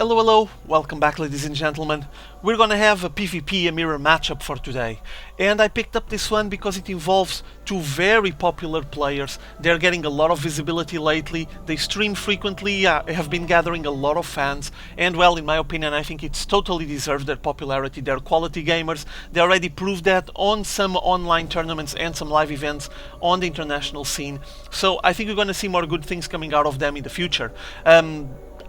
Hello, hello, welcome back ladies and gentlemen. We're gonna have a PvP, a mirror matchup for today. And I picked up this one because it involves two very popular players. They're getting a lot of visibility lately, they stream frequently, have been gathering a lot of fans. And well, in my opinion, I think it's totally deserved their popularity. They're quality gamers, they already proved that on some online tournaments and some live events on the international scene. So I think we're gonna see more good things coming out of them in the future.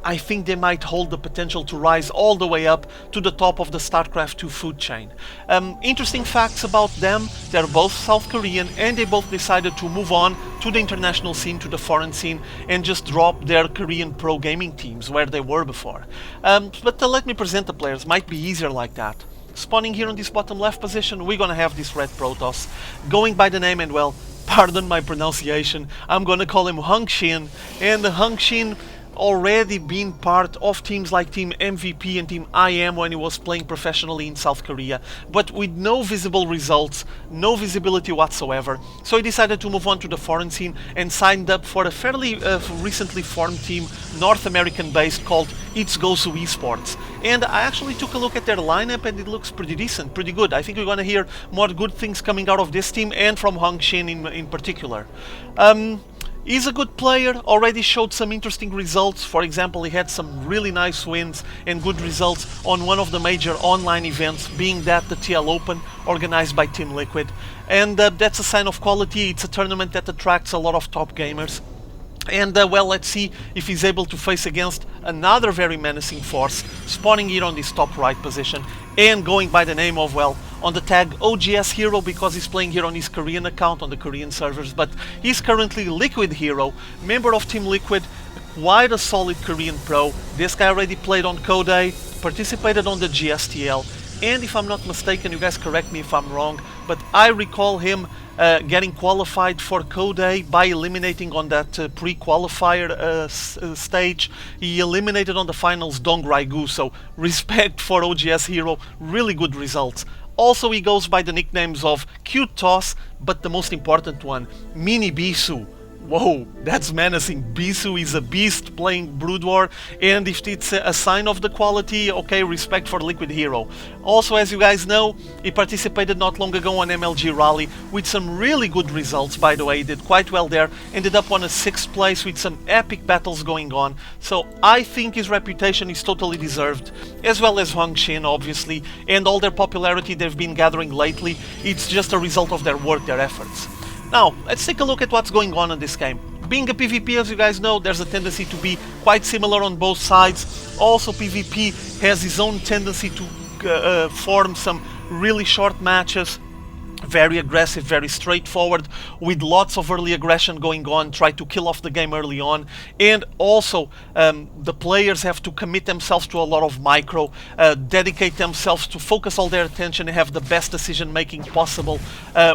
I think they might hold the potential to rise all the way up to the top of the Starcraft 2 food chain. Interesting facts about them: they're both South Korean and they both decided to move on to the international scene, to the foreign scene, and just drop their Korean pro gaming teams where they were before. But let me present the players, might be easier like that. Spawning here on this bottom left position, we're gonna have this red Protoss, going by the name, and well, pardon my pronunciation, I'm gonna call him Hwangsin, and Hwangsin already been part of teams like Team MVP and Team IM when he was playing professionally in South Korea, but with no visible results, no visibility whatsoever. So he decided to move on to the foreign scene and signed up for a fairly recently formed team, North American based, called Its Gosu eSports. And I actually took a look at their lineup and it looks pretty decent, pretty good. I think we're gonna hear more good things coming out of this team and from Hwangsin in particular. He's a good player, already showed some interesting results. For example, he had some really nice wins and good results on one of the major online events, being that the TL Open, organized by Team Liquid. And that's a sign of quality. It's a tournament that attracts a lot of top gamers. And well, let's see if he's able to face against another very menacing force, spawning here on this top right position and going by the name of, well, on the tag OGSHero, because he's playing here on his Korean account on the Korean servers, but he's currently LiquidHerO, member of Team Liquid, quite a solid Korean pro. This guy already played on Code, participated on the GSTL, and if I'm not mistaken, you guys correct me if I'm wrong, but I recall him getting qualified for Code by eliminating on that pre-qualifier stage. He eliminated on the finals Dong Raigu, so respect for OGSHero, really good results. Also, he goes by the nicknames of Cute Toss, but the most important one, Mini Bisu. Whoa, that's menacing. Bisu is a beast playing Brood War, and if it's a sign of the quality, okay, respect for LiquidHerO. Also, as you guys know, he participated not long ago on MLG Rally with some really good results, by the way. He did quite well there, ended up on a 6th place with some epic battles going on. So I think his reputation is totally deserved, as well as Hwangsin, obviously, and all their popularity they've been gathering lately. It's just a result of their work, their efforts. Now, let's take a look at what's going on in this game. Being a PvP, as you guys know, there's a tendency to be quite similar on both sides. Also, PvP has its own tendency to form some really short matches. Very aggressive, very straightforward, with lots of early aggression going on, try to kill off the game early on. And also, the players have to commit themselves to a lot of micro, dedicate themselves to focus all their attention and have the best decision making possible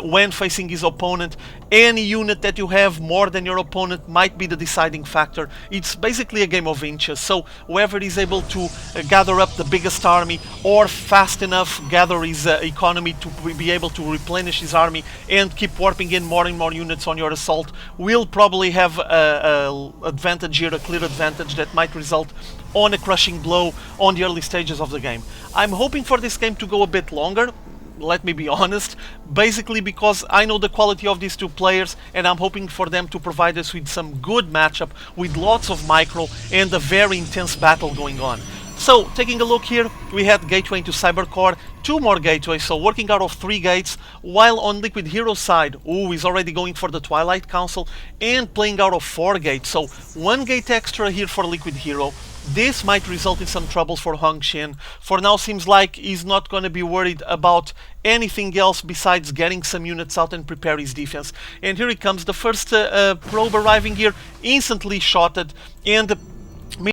when facing his opponent. Any unit that you have more than your opponent might be the deciding factor. It's basically a game of inches, so whoever is able to gather up the biggest army or fast enough gather his economy to be able to replenish his army and keep warping in more and more units on your assault will probably have an advantage here, a clear advantage that might result on a crushing blow on the early stages of the game. I'm hoping for this game to go a bit longer. Let me be honest, basically because I know the quality of these two players and I'm hoping for them to provide us with some good matchup with lots of micro and a very intense battle going on. So, taking a look here, we had gateway into Cybercore, 2 more gateways, so working out of 3 gates, while on LiquidHero's side, he's already going for the Twilight Council and playing out of 4 gates, so 1 gate extra here for LiquidHerO. This might result in some troubles for Hwangsin. For now, seems like he's not going to be worried about anything else besides getting some units out and prepare his defense. And here he comes, the first probe arriving here, instantly shotted, and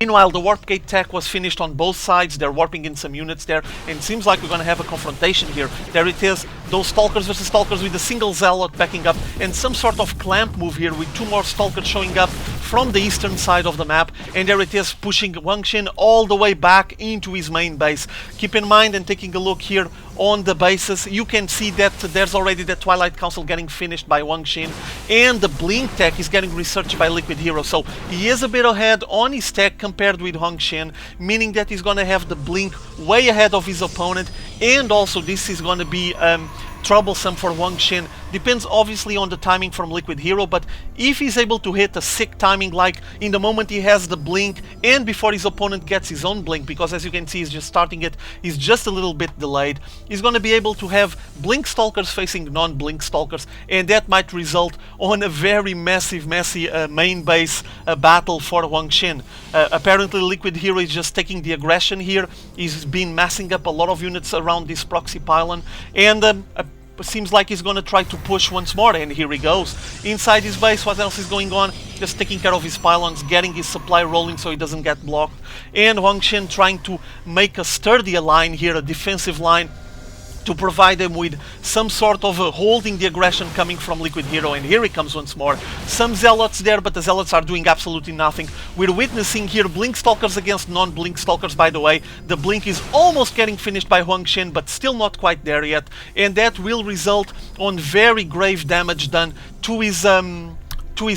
meanwhile, the warp gate tech was finished on both sides. They're warping in some units there, and it seems like we're going to have a confrontation here. There it is, those Stalkers versus Stalkers with a single Zealot backing up, and some sort of clamp move here with 2 more Stalkers showing up from the eastern side of the map, and there it is, pushing Hwangsin all the way back into his main base. Keep in mind, and taking a look here on the bases, you can see that there's already the Twilight Council getting finished by Hwangsin, and the Blink tech is getting researched by LiquidHerO, so he is a bit ahead on his tech compared with Hwangsin, meaning that he's gonna have the Blink way ahead of his opponent, and also this is gonna be troublesome for Hwangsin. Depends obviously on the timing from LiquidHerO, but if he's able to hit a sick timing, like in the moment he has the Blink and before his opponent gets his own Blink, because as you can see he's just starting it, he's just a little bit delayed, he's going to be able to have Blink Stalkers facing non-Blink Stalkers, and that might result on a very messy main base battle for Hwangsin. Apparently LiquidHerO is just taking the aggression here, he's been massing up a lot of units around this proxy pylon, and seems like he's gonna try to push once more, and here he goes. Inside his base, what else is going on? Just taking care of his pylons, getting his supply rolling so he doesn't get blocked. And Hwangsin trying to make a sturdy line here, a defensive line, to provide them with some sort of holding the aggression coming from LiquidHerO, and here he comes once more. Some Zealots there, but the Zealots are doing absolutely nothing. We're witnessing here Blink Stalkers against non-Blink Stalkers, by the way. The Blink is almost getting finished by Hwangsin, but still not quite there yet, and that will result on very grave damage done to his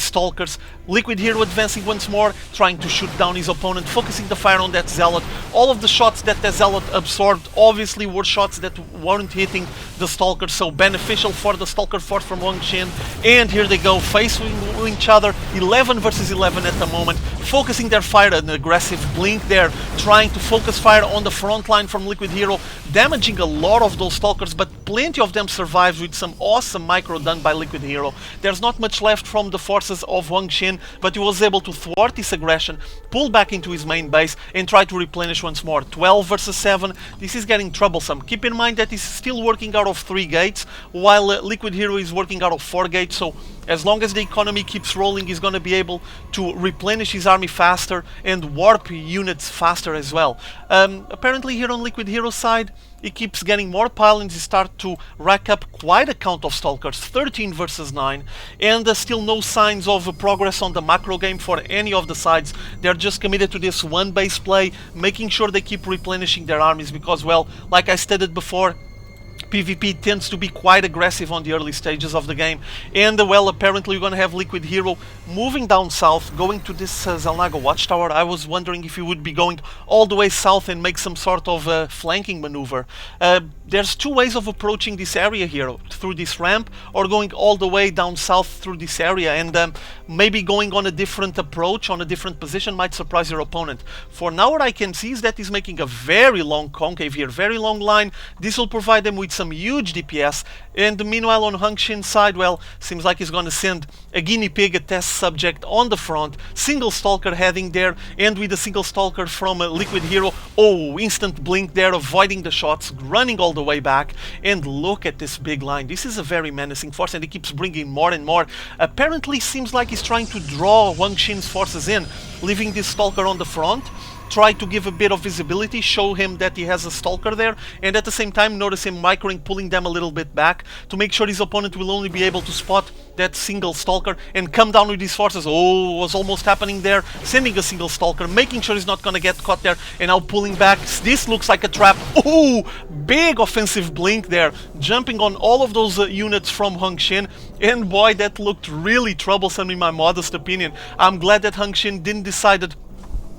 Stalkers. LiquidHerO advancing once more, trying to shoot down his opponent, focusing the fire on that Zealot. All of the shots that the Zealot absorbed obviously were shots that weren't hitting the Stalker, so beneficial for the Stalker force from Hwangsin. And here they go, facing each other, 11 versus 11 at the moment, focusing their fire, an aggressive Blink there, trying to focus fire on the front line from LiquidHerO, damaging a lot of those Stalkers, but plenty of them survived with some awesome micro done by LiquidHerO. There's not much left from the forces of Hwangsin, but he was able to thwart his aggression, pull back into his main base, and try to replenish once more. 12 versus 7, this is getting troublesome. Keep in mind that he's still working out of 3 gates, while LiquidHerO is working out of 4 gates, so as long as the economy keeps rolling, he's going to be able to replenish his army faster and warp units faster as well. Apparently here on LiquidHero's side, he keeps getting more pylons, he starts to rack up quite a count of Stalkers, 13 versus 9, and still no signs of progress on the macro game for any of the sides. They're just committed to this one base play, making sure they keep replenishing their armies, because, well, like I stated before, PvP tends to be quite aggressive on the early stages of the game, and well, apparently we're gonna have LiquidHerO moving down south, going to this Xel'Naga watchtower. I was wondering if he would be going all the way south and make some sort of flanking maneuver. There's 2 ways of approaching this area here, through this ramp, or going all the way down south through this area, and maybe going on a different approach, on a different position, might surprise your opponent. For now, what I can see is that he's making a very long concave here, very long line. This will provide them with some huge DPS, and meanwhile on Hwangsin's side, well, seems like he's gonna send a guinea pig, a test subject on the front, single Stalker heading there, and with a single Stalker from LiquidHerO, oh, instant Blink there, avoiding the shots, running all the way back, and look at this big line. This is a very menacing force, and he keeps bringing more and more. Apparently seems like he's trying to draw Hwangsin's forces in, leaving this Stalker on the front, try to give a bit of visibility, show him that he has a Stalker there, and at the same time notice him microing, pulling them a little bit back to make sure his opponent will only be able to spot that single Stalker and come down with his forces. Oh, was almost happening there, sending a single Stalker, making sure he's not gonna get caught there, and now pulling back. This looks like a trap. Oh, big offensive Blink there, jumping on all of those units from Hwangsin, and boy, that looked really troublesome in my modest opinion. I'm glad that Hwangsin didn't decide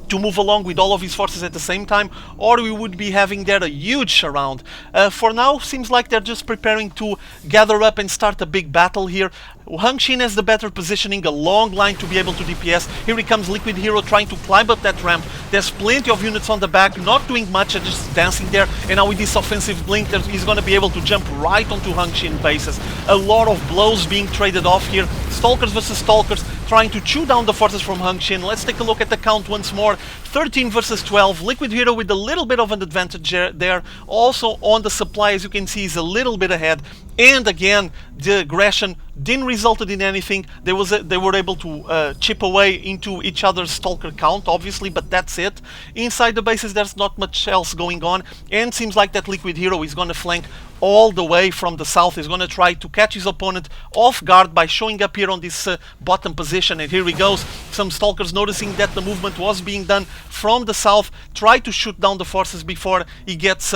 to move along with all of his forces at the same time, or we would be having there a huge surround. For now, seems like they're just preparing to gather up and start a big battle here. Hwangsin has the better positioning, a long line to be able to DPS. Here he comes, LiquidHerO trying to climb up that ramp. There's plenty of units on the back, not doing much, just dancing there. And now with this offensive Blink, he's going to be able to jump right onto Hwangsin bases. A lot of blows being traded off here. Stalkers versus Stalkers, trying to chew down the forces from Hwangsin. Let's take a look at the count once more. 13 versus 12. LiquidHerO with a little bit of an advantage there. Also on the supply, as you can see, is a little bit ahead. And again, the aggression didn't resulted in anything. They were able to chip away into each other's Stalker count, obviously, but that's it. Inside the bases, there's not much else going on, and seems like that LiquidHERO is going to flank all the way from the south. He's going to try to catch his opponent off guard by showing up here on this bottom position, and here he goes. Some Stalkers, noticing that the movement was being done from the south, try to shoot down the forces before he gets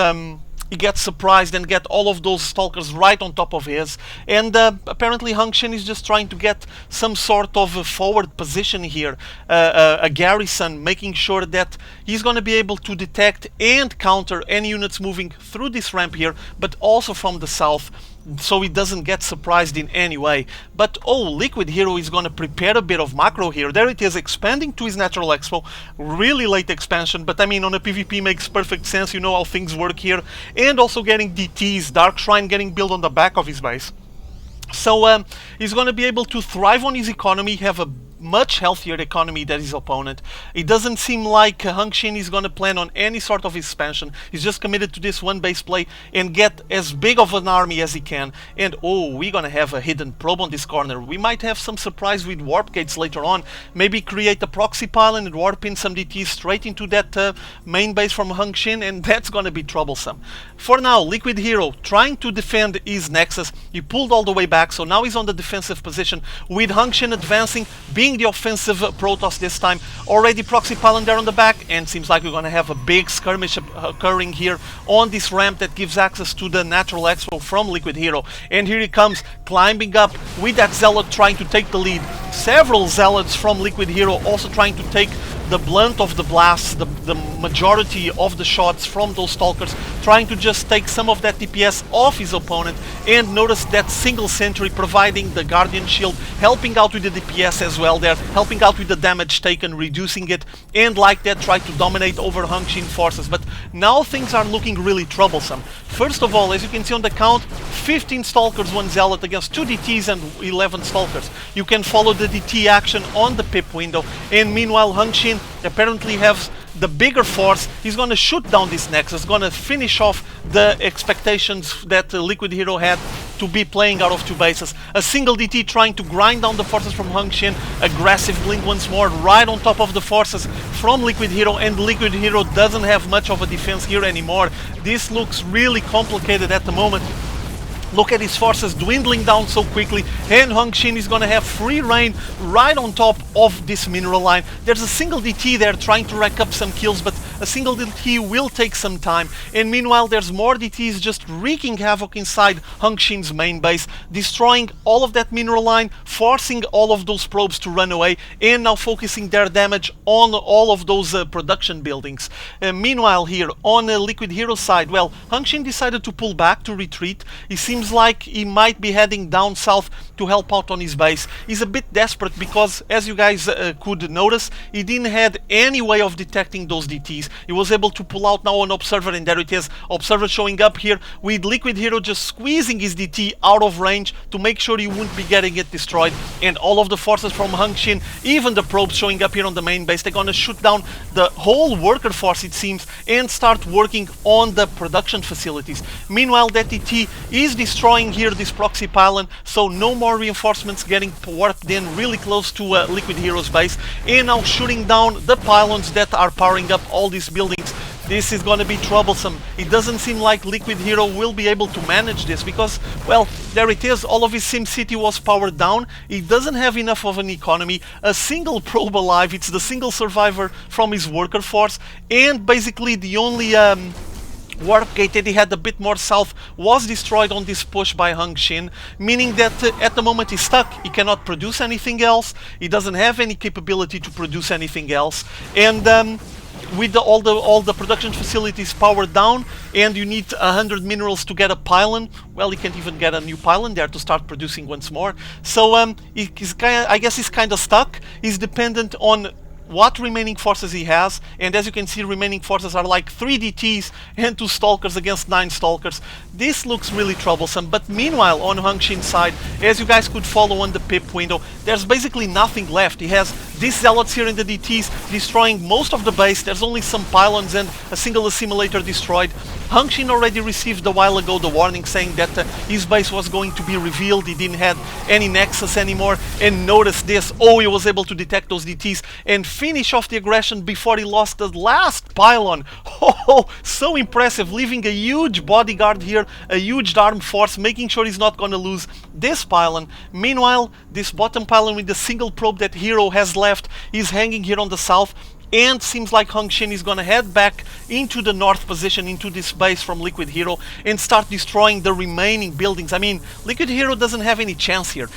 surprised and get all of those Stalkers right on top of his. And apparently Hwangsin is just trying to get some sort of a forward position here, a garrison, making sure that he's going to be able to detect and counter any units moving through this ramp here, but also from the south, so he doesn't get surprised in any way. But oh, LiquidHERO is going to prepare a bit of macro here. There it is, expanding to his natural expo. Really late expansion, but I mean, on a PvP makes perfect sense. You know how things work here. And also getting DTs, Dark Shrine getting built on the back of his base. So he's going to be able to thrive on his economy, have a much healthier economy than his opponent. It doesn't seem like Hwangsin is going to plan on any sort of expansion. He's just committed to this one base play and get as big of an army as he can. And oh, we're going to have a hidden probe on this corner. We might have some surprise with warp gates later on. Maybe create a proxy pylon and warp in some DTs straight into that main base from Hwangsin, and that's going to be troublesome. For now, LiquidHERO trying to defend his nexus. He pulled all the way back, so now he's on the defensive position with Hwangsin advancing, being the offensive Protoss this time. Already proxy pylon there on the back, and seems like we're going to have a big skirmish occurring here on this ramp that gives access to the natural expo from LiquidHERO. And here he comes, climbing up with that Zealot trying to take the lead. Several Zealots from LiquidHERO also trying to take the blunt of the blasts, the majority of the shots from those Stalkers, trying to just take some of that DPS off his opponent. And notice that single sentry providing the Guardian Shield, helping out with the DPS as well there, helping out with the damage taken, reducing it, and like that try to dominate over Hwangsin forces. But now things are looking really troublesome. First of all, as you can see on the count, 15 Stalkers, 1 Zealot against 2 DTs and 11 Stalkers. You can follow the DT action on the pip window, and meanwhile Hwangsin apparently has the bigger force. He's going to shoot down this nexus, going to finish off the expectations that LiquidHERO had to be playing out of 2 bases. A single DT trying to grind down the forces from Hwangsin, aggressive blink once more right on top of the forces from LiquidHERO, and LiquidHERO doesn't have much of a defense here anymore. This looks really complicated at the moment. Look at his forces dwindling down so quickly, and Hwangsin is going to have free reign right on top of this mineral line. There's a single DT there trying to rack up some kills, but a single DT will take some time. And meanwhile, there's more DTs just wreaking havoc inside Hwangsin's main base, destroying all of that mineral line, forcing all of those probes to run away, and now focusing their damage on all of those production buildings. Meanwhile, here on the LiquidHERO side, well, Hwangsin decided to pull back, to retreat. He seems like he might be heading down south to help out on his base. He's a bit desperate because, as you guys could notice, he didn't have any way of detecting those DTs. He was able to pull out now an Observer, and there it is, Observer showing up here with LiquidHERO just squeezing his DT out of range to make sure he wouldn't be getting it destroyed. And all of the forces from Hwangsin, even the probes showing up here on the main base, they're gonna shoot down the whole worker force, it seems, and start working on the production facilities. Meanwhile, that DT is destroying here this proxy pylon, so no more reinforcements getting warped in really close to LiquidHERO's base, and now shooting down the pylons that are powering up all these buildings. This is going to be troublesome. It doesn't seem like LiquidHERO will be able to manage this because, well, there it is, all of his SimCity was powered down. He doesn't have enough of an economy, a single probe alive, it's the single survivor from his worker force, and basically the only warp gate that he had a bit more south was destroyed on this push by Hwangsin, meaning that at the moment he's stuck. He cannot produce anything else, he doesn't have any capability to produce anything else, and with all the production facilities powered down, and you need 100 minerals to get a pylon, well, you can't even get a new pylon there to start producing once more. So I guess he's kind of stuck. He's dependent on what remaining forces he has, and as you can see, remaining forces are like 3 DTs and 2 Stalkers against 9 Stalkers. This looks really troublesome, but meanwhile on Hwangsin's side, as you guys could follow on the pip window, there's basically nothing left. He has these Zealots here in the DTs destroying most of the base. There's only some pylons and a single assimilator destroyed. Hwangsin already received a while ago the warning saying that his base was going to be revealed, he didn't have any nexus anymore, and notice this, oh, he was able to detect those DTs and finish off the aggression before he lost the last pylon. Oh, so impressive, leaving a huge bodyguard here, a huge armed force, making sure he's not gonna lose this pylon. Meanwhile, this bottom pylon with the single probe that Hero has left is hanging here on the south, and seems like Hwangsin is gonna head back into the north position, into this base from LiquidHerO, and start destroying the remaining buildings. I mean, LiquidHerO doesn't have any chance here.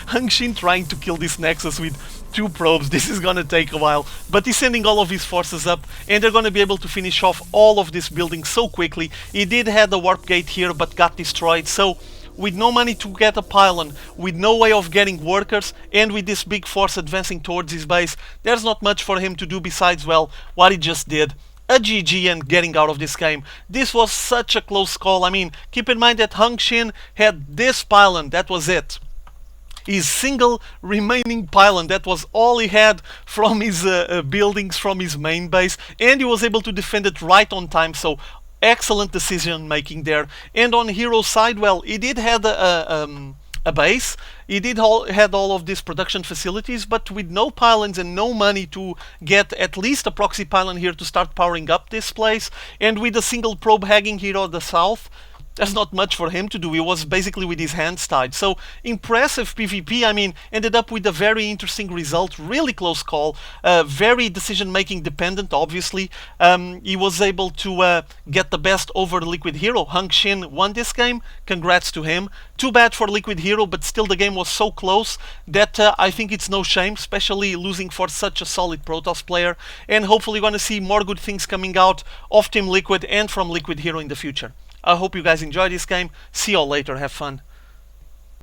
Hwangsin trying to kill this Nexus with 2 probes, this is gonna take a while, but he's sending all of his forces up, and they're gonna be able to finish off all of this building so quickly. He did have the warp gate here, but got destroyed, so with no money to get a pylon, with no way of getting workers, and with this big force advancing towards his base, there's not much for him to do besides, well, what he just did. A GG and getting out of this game. This was such a close call. I mean, keep in mind that Hwangsin had this pylon, that was it. His single remaining pylon, that was all he had from his buildings, from his main base, and he was able to defend it right on time, so excellent decision making there. And on Hero's side, well, he did have a base, he did had all of these production facilities, but with no pylons and no money to get at least a proxy pylon here to start powering up this place, and with a single probe hanging here on the south, there's not much for him to do. He was basically with his hands tied. So impressive PvP. I mean, ended up with a very interesting result. Really close call. Very decision-making dependent, obviously. He was able to get the best over LiquidHerO. Hwangsin won this game. Congrats to him. Too bad for LiquidHerO, but still the game was so close that I think it's no shame, especially losing for such a solid Protoss player. And hopefully we're going to see more good things coming out of Team Liquid and from LiquidHerO in the future. I hope you guys enjoyed this game. See you all later. Have fun.